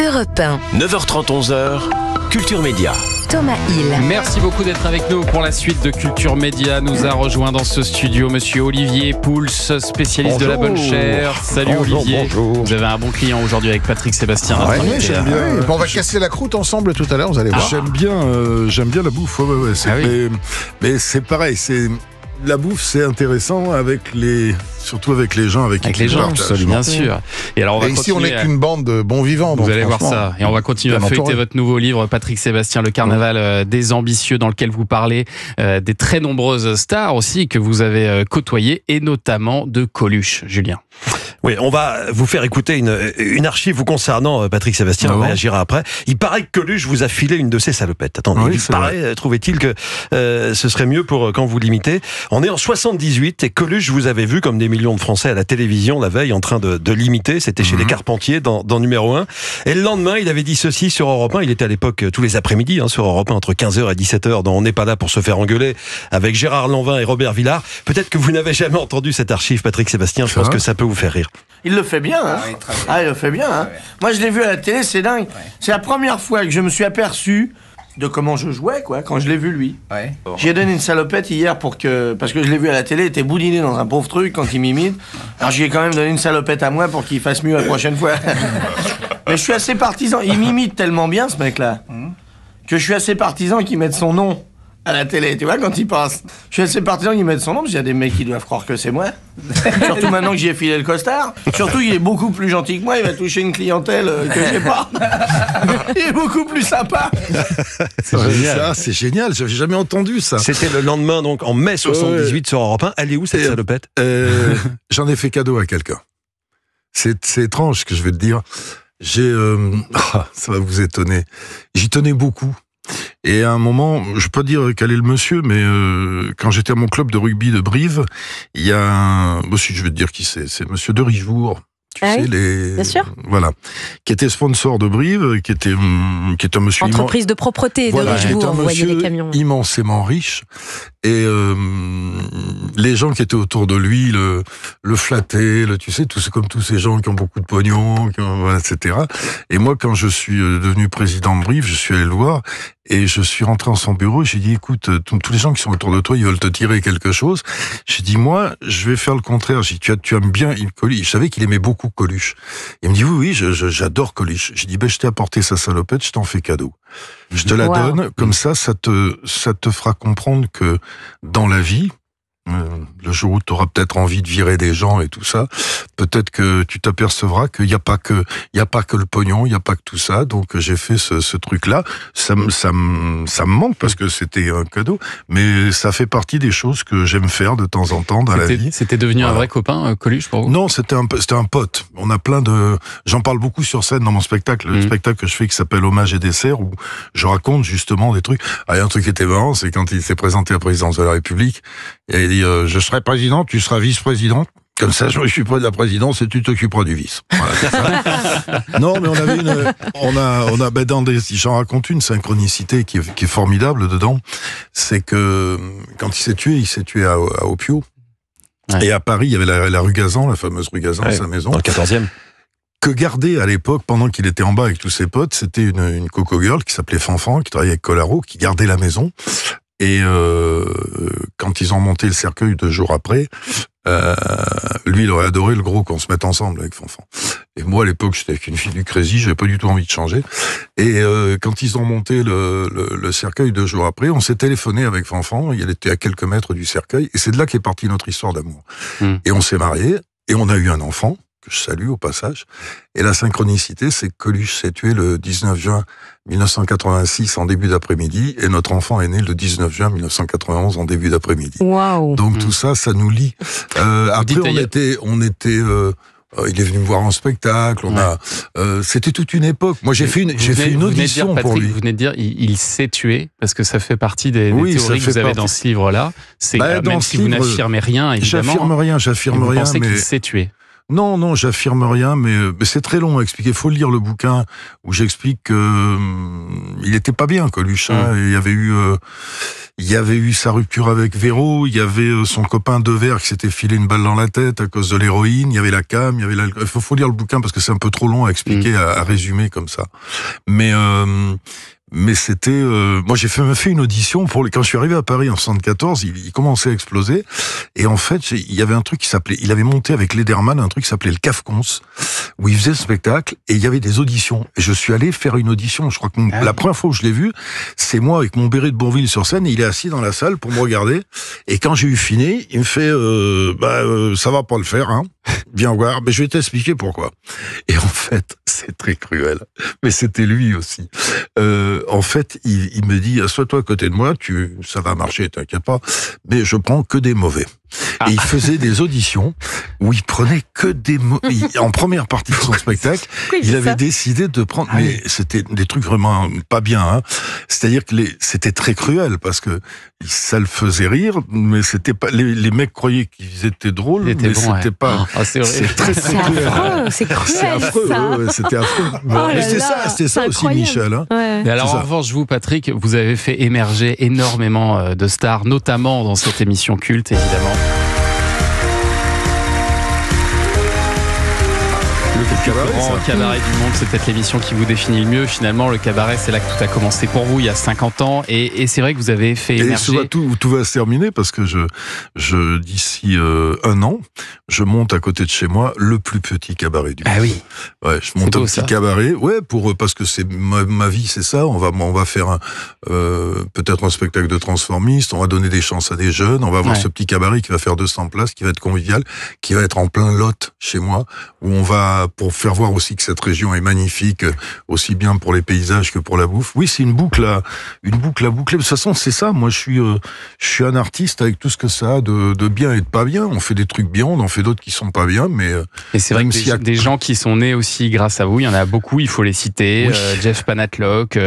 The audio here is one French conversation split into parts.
Europe 1. 9h30, 11h, Culture Média. Thomas Hill. Merci beaucoup d'être avec nous pour la suite de Culture Média. Nous a rejoint dans ce studio monsieur Olivier Pouls, spécialiste de la bonne chair. Salut Olivier. Bonjour. Vous avez un bon client aujourd'hui avec Patrick Sébastien. Ouais, j'aime bien. Bon, on va casser la croûte ensemble tout à l'heure, vous allez voir. J'aime bien la bouffe. Ouais, mais c'est pareil, la bouffe, c'est intéressant surtout avec les gens avec les gens, bien sûr. Et alors, Et ici, on n'est qu'une bande de bons vivants. Vous allez voir ça. Et on va continuer à feuilleter votre nouveau livre, Patrick Sébastien, Le Carnaval des ambitieux, dans lequel vous parlez des très nombreuses stars aussi que vous avez côtoyées, et notamment de Coluche, Julien. Oui, on va vous faire écouter une archive vous concernant, Patrick Sébastien, on réagira après. Il paraît que Coluche vous a filé une de ses salopettes. Attendez, il paraît, trouvait-il que ce serait mieux pour quand vous l'imitez. On est en 78 et Coluche vous avez vu comme des millions de Français à la télévision la veille en train de l'imiter. C'était chez les Carpentiers dans numéro 1. Et le lendemain, il avait dit ceci sur Europe 1. Il était à l'époque tous les après-midi sur Europe 1 entre 15h et 17h dans On n'est pas là pour se faire engueuler avec Gérard Lanvin et Robert Villard. Peut-être que vous n'avez jamais entendu cette archive, Patrick Sébastien. Je pense que ça peut vous faire rire. Il le fait bien, hein. Il le fait bien, hein. Moi, je l'ai vu à la télé, c'est dingue. C'est la première fois que je me suis aperçu de comment je jouais, quand je l'ai vu, lui. J'ai donné une salopette hier parce que je l'ai vu à la télé, il était boudiné dans un pauvre truc quand il m'imite. Alors, j'ai quand même donné une salopette à moi pour qu'il fasse mieux la prochaine fois. Mais je suis assez partisan. Il m'imite tellement bien, ce mec-là, que je suis assez partisan qu'il mette son nom à la télé, tu vois, quand il passe. Je suis assez partisan qu'il mette son nom, parce qu'il y a des mecs qui doivent croire que c'est moi. Surtout maintenant que j'y ai filé le costard. Surtout, il est beaucoup plus gentil que moi, il va toucher une clientèle que j'ai pas. Il est beaucoup plus sympa. C'est génial, j'avais jamais entendu ça. C'était le lendemain, donc en mai 78 sur Europe 1. Elle est où cette salopette? J'en ai fait cadeau à quelqu'un. C'est étrange ce que je vais te dire. Ça va vous étonner. J'y tenais beaucoup. Et à un moment, je peux pas dire quel est le monsieur, mais quand j'étais à mon club de rugby de Brive, il y a si je vais te dire qui c'est monsieur de Rivour. Tu sais, bien sûr. Voilà. Qui était sponsor de Brive, qui est un monsieur... Entreprise de propreté de Richebourg, vous voyez les camions. Immensément riche. Et les gens qui étaient autour de lui le flattaient, tu sais, comme tous ces gens qui ont beaucoup de pognon, etc. Et moi, quand je suis devenu président de Brive, je suis allé le voir, et je suis rentré dans son bureau, et j'ai dit, écoute, tous les gens qui sont autour de toi, ils veulent te tirer quelque chose. J'ai dit, moi, je vais faire le contraire. J'ai dit, tu aimes bien Coluche. Je savais qu'il aimait beaucoup Coluche. Il me dit, oui, j'adore Coluche. J'ai dit, je t'ai apporté sa salopette, je t'en fais cadeau. Je te la donne, comme ça te fera comprendre que dans la vie, le jour où tu auras peut-être envie de virer des gens et tout ça, peut-être que tu t'apercevras qu'il n'y a pas que le pognon, il n'y a pas que tout ça. Donc j'ai fait ce truc-là. Ça me manque parce que c'était un cadeau, mais ça fait partie des choses que j'aime faire de temps en temps dans la vie. C'était devenu un vrai copain, Coluche, pour vous? Non, c'était un pote. On a j'en parle beaucoup sur scène dans mon spectacle, le spectacle que je fais qui s'appelle Hommage et dessert, où je raconte justement des trucs. Il y a un truc qui était marrant, c'est quand il s'est présenté à la présidence de la République, et il dit, je serai président, tu seras vice-président. Comme ça, je suis pas de la présidence et tu t'occuperas du vice. Voilà, non, mais j'en raconte une synchronicité qui est formidable dedans. C'est que quand il s'est tué à Opio. Ouais. Et à Paris, il y avait la rue Gazan, la fameuse rue Gazan, sa maison. Dans le 14e. Que gardait à l'époque, pendant qu'il était en bas avec tous ses potes, c'était une coco girl qui s'appelait Fanfan, qui travaillait avec Colaro, qui gardait la maison. Et quand ils ont monté le cercueil 2 jours après, lui, il aurait adoré le gros qu'on se mette ensemble avec Fanfan. Et moi, à l'époque, j'étais avec une fille du Crazy, j'avais pas du tout envie de changer. Et quand ils ont monté le cercueil 2 jours après, on s'est téléphoné avec Fanfan, il était à quelques mètres du cercueil, et c'est de là qu'est partie notre histoire d'amour. Et on s'est mariés, et on a eu un enfant, que je salue au passage. Et la synchronicité, c'est que Coluche s'est tué le 19 juin 1986 en début d'après-midi, et notre enfant est né le 19 juin 1991 en début d'après-midi. Waouh. Donc tout ça nous lie. Après, on était il est venu me voir en spectacle. C'était toute une époque. Moi, j'ai fait une audition pour lui. Vous venez de dire, il s'est tué, parce que ça fait partie des théories que vous avez dans ce livre-là. C'est même si vous n'affirmez rien, évidemment. J'affirme rien. Vous pensez qu'il s'est tué? Non, j'affirme rien, mais c'est très long à expliquer. Faut lire le bouquin où j'explique que il était pas bien, Coluche. Il y avait eu il y avait eu sa rupture avec Véro, il y avait son copain Devers qui s'était filé une balle dans la tête à cause de l'héroïne, il y avait la cam, il y avait l'alcool. Il faut lire le bouquin parce que c'est un peu trop long à expliquer, à résumer comme ça. Mais c'était... moi, j'ai fait une audition quand je suis arrivé à Paris en 74, il commençait à exploser. Et en fait, il y avait un truc qui s'appelait... Il avait monté avec Lederman un truc qui s'appelait le CAF-Cons, où il faisait ce spectacle, et il y avait des auditions. Et je suis allé faire une audition. Je crois que la première fois où je l'ai vu, c'est moi avec mon béret de Bourville sur scène, et il est assis dans la salle pour me regarder. Et quand j'ai eu fini, il me fait ça va pas le faire, hein. Viens voir, mais je vais t'expliquer pourquoi. Et en fait, c'est très cruel, mais c'était lui aussi. En fait, il me dit, assois-toi à côté de moi, ça va marcher, t'inquiète pas, mais je prends que des mauvais. Et il faisait des auditions où il prenait que des en première partie de son spectacle, il avait décidé de prendre, mais c'était des trucs vraiment pas bien, hein. C'est-à-dire que c'était très cruel parce que ça le faisait rire, mais c'était pas, les mecs croyaient qu'ils étaient drôles, mais c'était pas, c'est très cruel. C'est cruel, c'est affreux, ça. c'était affreux. C'était ça aussi, Michel, hein. Mais alors, en revanche, vous, Patrick, vous avez fait émerger énormément de stars, notamment dans cette émission culte, évidemment. Le plus grand cabaret du monde, c'est peut-être l'émission qui vous définit le mieux. Finalement, le cabaret, c'est là que tout a commencé pour vous, il y a 50 ans. Et c'est vrai que vous avez fait émerger... Et tout va se terminer parce que d'ici 1 an, je monte à côté de chez moi le plus petit cabaret du monde. Ah oui. Ouais, je monte un petit cabaret. Ouais, parce que c'est ma vie, c'est ça. On va faire peut-être un spectacle de transformiste. On va donner des chances à des jeunes. On va avoir ce petit cabaret qui va faire 200 places, qui va être convivial, qui va être en plein Lot chez moi, où on va, pour faire voir aussi que cette région est magnifique, aussi bien pour les paysages que pour la bouffe. Oui, c'est une boucle à boucler. De toute façon, c'est ça. Moi, je suis un artiste avec tout ce que ça a de bien et de pas bien. On fait des trucs bien, on en fait d'autres qui sont pas bien, mais... Et c'est vrai que des gens qui sont nés aussi grâce à vous, il y en a beaucoup, il faut les citer. Oui. Jeff Panatlock,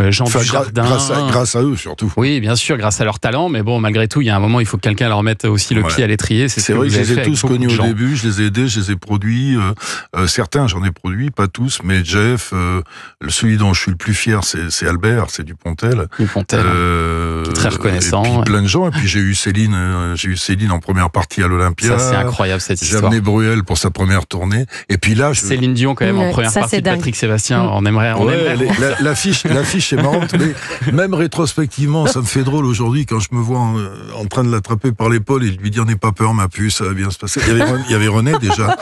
Jean Dujardin. Grâce à eux, surtout. Oui, bien sûr, grâce à leur talent, mais bon, malgré tout, il y a un moment, il faut que quelqu'un leur mette aussi le pied à l'étrier. C'est vrai que je les ai tous connus au début, je les ai aidés, je les ai produits. Certains, j'en ai produit, pas tous, mais Jeff, celui dont je suis le plus fier, c'est Albert, c'est Dupontel. Dupontel, très reconnaissant. Et puis plein de gens, et puis j'ai eu Céline en première partie à l'Olympia. Ça, c'est incroyable, cette histoire. J'ai amené Bruel pour sa première tournée, et puis là... Céline Dion, quand même, en première partie de Patrick Sébastien, on aimerait l'affiche est marrante, mais même rétrospectivement, ça me fait drôle aujourd'hui, quand je me vois en train de l'attraper par l'épaule et de lui dire, n'aie pas peur, ma puce, ça va bien se passer. Il y avait René déjà.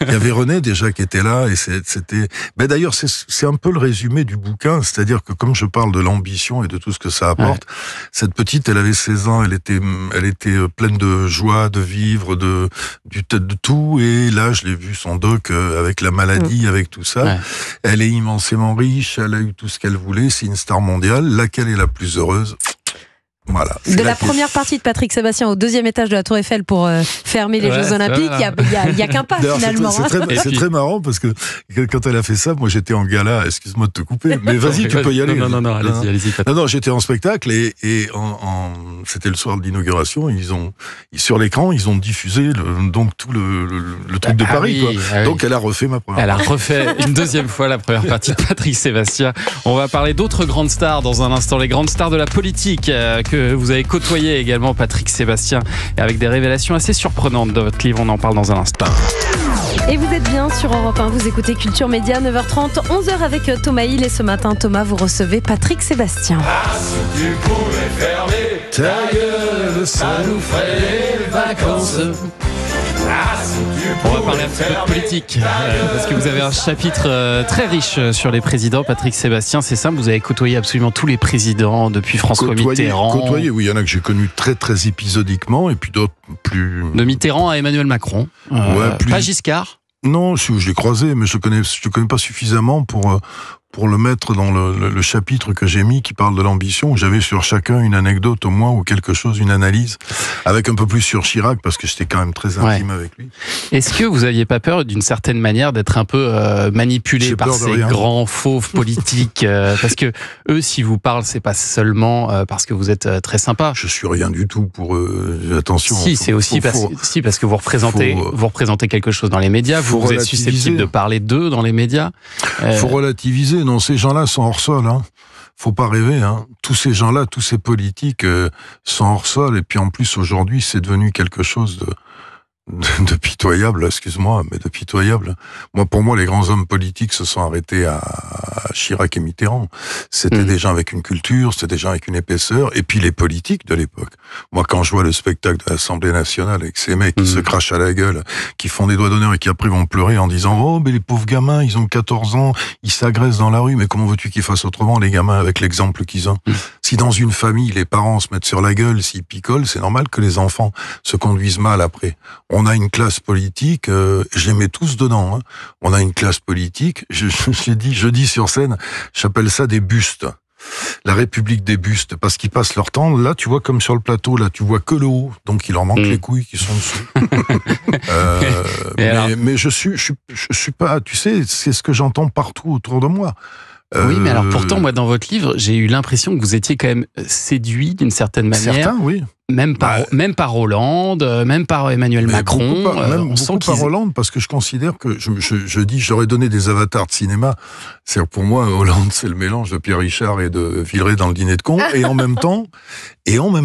Il y avait René déjà qui était là, et c'était... Mais d'ailleurs, c'est un peu le résumé du bouquin, c'est-à-dire que comme je parle de l'ambition et de tout ce que ça apporte, cette petite, elle avait 16 ans, elle était pleine de joie, de vivre, de tout, et là, je l'ai vu son doc avec la maladie, avec tout ça. Ouais. Elle est immensément riche, elle a eu tout ce qu'elle voulait, c'est une star mondiale. Laquelle est la plus heureuse ? Voilà, de la première partie de Patrick Sébastien au 2e étage de la Tour Eiffel pour fermer les Jeux Olympiques, il y a qu'un pas finalement. C'est très marrant parce que quand elle a fait ça, moi j'étais en gala, excuse-moi de te couper, mais vas-y, tu peux y aller. Non, allez-y. Non, j'étais en spectacle et c'était le soir de l'inauguration, sur l'écran, ils ont diffusé donc tout le truc de Paris. Quoi. Donc elle a refait ma première partie. Elle a refait une 2e fois la première partie de Patrick Sébastien. On va parler d'autres grandes stars dans un instant, les grandes stars de la politique que vous avez côtoyé également, Patrick Sébastien, et avec des révélations assez surprenantes de votre livre. On en parle dans un instant. Et vous êtes bien sur Europe 1, vous écoutez Culture Média, 9h30, 11h avec Thomas Hill. Et ce matin, Thomas, vous recevez Patrick Sébastien. Ah, si tu pouvais fermer ta gueule, ça nous ferait les vacances. On va parler un petit peu de politique, parce que vous avez un chapitre très riche sur les présidents, Patrick Sébastien. C'est simple, vous avez côtoyé absolument tous les présidents, depuis François Mitterrand. Côtoyé, oui, il y en a que j'ai connus très très épisodiquement, et puis d'autres plus... De Mitterrand à Emmanuel Macron. Pas Giscard. Non, je l'ai croisé, mais je connais pas suffisamment pour le mettre dans le chapitre que j'ai mis qui parle de l'ambition, où j'avais sur chacun une anecdote au moins ou quelque chose, une analyse, avec un peu plus sur Chirac, parce que j'étais quand même très intime avec lui. Est-ce que vous aviez pas peur d'une certaine manière d'être un peu manipulé par ces grands fauves politiques parce que eux, s'ils vous parlent, c'est pas seulement parce que vous êtes très sympa. Je suis rien du tout pour attention. Si, c'est aussi parce que vous représentez quelque chose dans les médias, vous êtes susceptible de parler d'eux dans les médias. Faut relativiser. Non, ces gens-là sont hors sol. faut pas rêver, hein. Tous ces gens-là, tous ces politiques sont hors sol, et puis en plus aujourd'hui, c'est devenu quelque chose de pitoyable, excuse-moi, mais de pitoyable. Pour moi, les grands hommes politiques se sont arrêtés à Chirac et Mitterrand. C'était des gens avec une culture, c'était des gens avec une épaisseur, et puis les politiques de l'époque. Moi, quand je vois le spectacle de l'Assemblée nationale avec ces mecs qui se crachent à la gueule, qui font des doigts d'honneur et qui après vont pleurer en disant « Oh, mais les pauvres gamins, ils ont 14 ans, ils s'agressent dans la rue, mais comment veux-tu qu'ils fassent autrement, les gamins, avec l'exemple qu'ils ont ?» Si dans une famille, les parents se mettent sur la gueule, s'ils picolent, c'est normal que les enfants se conduisent mal après. On a une classe politique, je les mets tous dedans, hein. On a une classe politique, je dis sur scène, j'appelle ça des bustes. La République des bustes, parce qu'ils passent leur temps, là tu vois comme sur le plateau, là tu vois que le haut, donc il leur manque les couilles qui sont dessous. Mais je suis pas, tu sais, c'est ce que j'entends partout autour de moi. Oui, mais alors pourtant, moi, dans votre livre, j'ai eu l'impression que vous étiez quand même séduit d'une certaine manière. Certains, oui. Même par Hollande, même par Emmanuel Macron. Beaucoup par Hollande, parce que je considère que, je dis, j'aurais donné des avatars de cinéma. C'est-à-dire, pour moi, Hollande, c'est le mélange de Pierre Richard et de Villeray dans Le Dîner de con. Et en même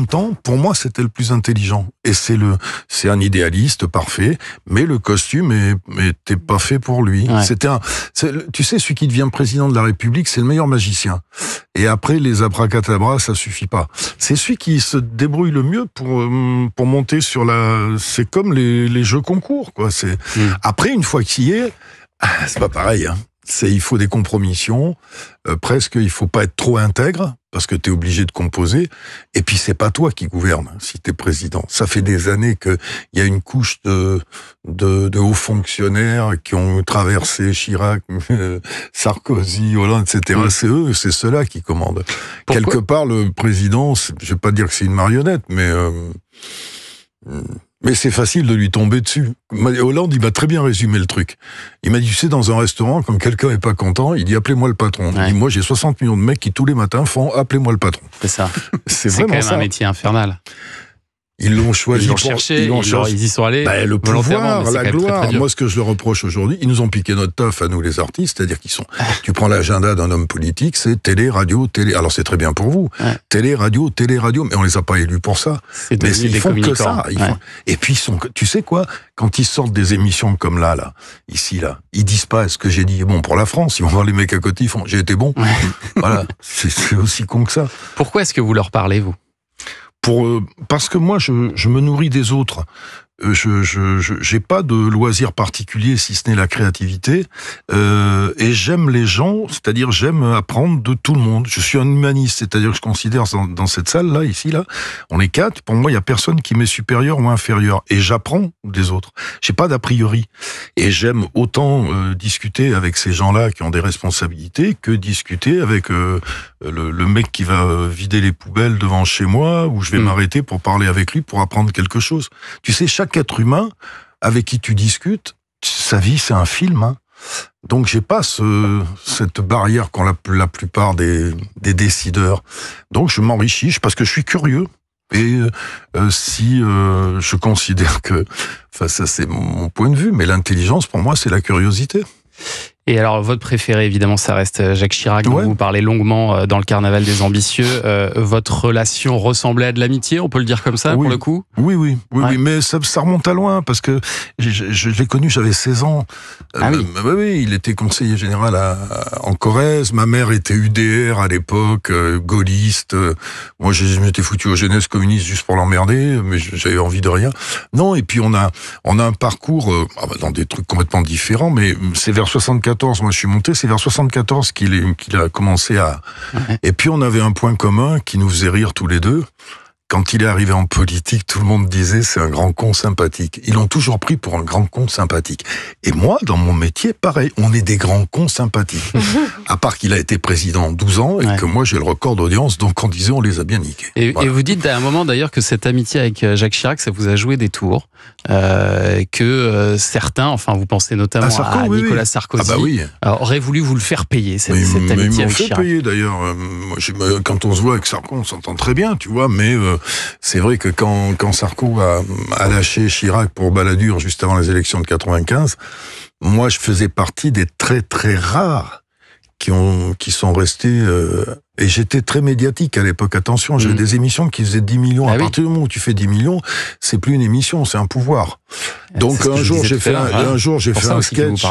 temps, pour moi, c'était le plus intelligent. Et c'est un idéaliste parfait, mais le costume était pas fait pour lui. Ouais. Tu sais, celui qui devient président de la République, c'est le meilleur magicien. Et après, les abracadabras, ça suffit pas. C'est celui qui se débrouille le mieux pour monter sur c'est comme les jeux concours, quoi. Après, une fois qu'il y est, c'est pas pareil, hein. Il faut des compromissions, presque il faut pas être trop intègre, parce que t'es obligé de composer, et puis c'est pas toi qui gouverne si t'es président. Ça fait des années qu'il y a une couche de hauts fonctionnaires qui ont traversé Chirac, Sarkozy, Hollande, etc. C'est ceux-là qui commandent. Pourquoi ? Quelque part, le président, je vais pas dire que c'est une marionnette, mais c'est facile de lui tomber dessus. Hollande, il m'a très bien résumé le truc. Il m'a dit, tu sais, dans un restaurant, quand quelqu'un est pas content, il dit, appelez-moi le patron. Ouais. Il dit, moi, j'ai 60 millions de mecs qui, tous les matins, font, appelez-moi le patron. C'est ça. C'est vraiment quand même ça. Un métier infernal. Ils l'ont choisi. Ils l'ont cherché, ils y sont allés. Le pouvoir, la gloire. Moi, ce que je leur reproche aujourd'hui, ils nous ont piqué notre taf à nous, les artistes, c'est-à-dire tu prends l'agenda d'un homme politique, c'est télé, radio, télé. Alors, c'est très bien pour vous. Ouais. Télé, radio, mais on les a pas élus pour ça. Mais ils font que ça. Et puis, tu sais quoi? Quand ils sortent des émissions comme là, ici, ils disent pas, est-ce que j'ai dit bon pour la France? Ils vont voir les mecs à côté, ils font, j'ai été bon. Ouais. Voilà. C'est aussi con que ça. Pourquoi est-ce que vous leur parlez, vous? Parce que moi, je me nourris des autres. J'ai pas de loisir particulier si ce n'est la créativité, et j'aime les gens, c'est-à-dire j'aime apprendre de tout le monde. Je suis un humaniste, c'est-à-dire que je considère dans cette salle là, ici là, on est 4. Pour moi, il y a personne qui m'est supérieur ou inférieur, et j'apprends des autres. J'ai pas d'a priori, et j'aime autant discuter avec ces gens-là qui ont des responsabilités que discuter avec le mec qui va vider les poubelles devant chez moi, où je vais m'arrêter pour parler avec lui pour apprendre quelque chose. Tu sais, chaque être humain avec qui tu discutes, sa vie c'est un film, hein. Donc j'ai pas cette barrière qu'ont la plupart des décideurs. Donc je m'enrichis parce que je suis curieux. Et si je considère que, enfin ça c'est mon point de vue, mais l'intelligence pour moi c'est la curiosité. Et alors, votre préféré, évidemment, ça reste Jacques Chirac, dont vous parlez longuement dans le Carnaval des Ambitieux. Votre relation ressemblait à de l'amitié, on peut le dire comme ça, pour le coup ? Oui, mais ça remonte à loin, parce que je l'ai connu, j'avais 16 ans. Oui, il était conseiller général en Corrèze, ma mère était UDR à l'époque, gaulliste. Moi, je m'étais foutu aux jeunesses communistes juste pour l'emmerder, mais j'avais envie de rien. Non, et puis on a un parcours dans des trucs complètement différents, mais c'est vers 74, moi je suis monté, c'est vers 74 qu'il a commencé à... Et puis on avait un point commun qui nous faisait rire tous les deux. Quand il est arrivé en politique, tout le monde disait c'est un grand con sympathique. Ils l'ont toujours pris pour un grand con sympathique. Et moi, dans mon métier, pareil, on est des grands cons sympathiques. À part qu'il a été président 12 ans et que moi j'ai le record d'audience, donc on disait on les a bien niqués. Et vous dites à un moment d'ailleurs que cette amitié avec Jacques Chirac, ça vous a joué des tours, que certains, enfin vous pensez notamment à Nicolas Sarkozy, auraient voulu vous le faire payer, cette amitié avec Chirac. Ils m'ont fait payer d'ailleurs. Quand on se voit avec Sarko, on s'entend très bien, tu vois, mais c'est vrai que quand Sarko a lâché Chirac pour Balladur juste avant les élections de 95, moi je faisais partie des très très rares qui sont restés Et j'étais très médiatique à l'époque. Attention, j'avais des émissions qui faisaient 10 millions. À partir du moment où tu fais 10 millions, c'est plus une émission, c'est un pouvoir. Donc un jour j'ai fait un sketch.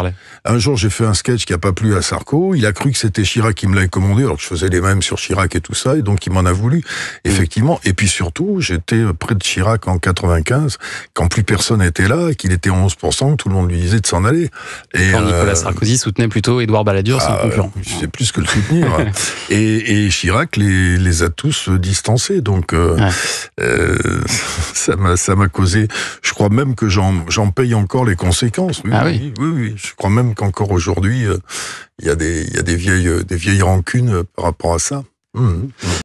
Un jour j'ai fait un sketch qui a pas plu à Sarko. Il a cru que c'était Chirac qui me l'avait commandé, alors que je faisais les mêmes sur Chirac et tout ça, et donc il m'en a voulu. Effectivement. Et puis surtout, j'étais près de Chirac en 95, quand plus personne n'était là, qu'il était 11%, que tout le monde lui disait de s'en aller. Et quand Nicolas Sarkozy soutenait plutôt Édouard Balladur, son concurrent. C'est plus que le soutenir. Et Chirac les a tous distancés. Donc ça m'a causé. Je crois même que j'en paye encore les conséquences. Oui. Je crois même qu'encore aujourd'hui, il y a des vieilles rancunes par rapport à ça.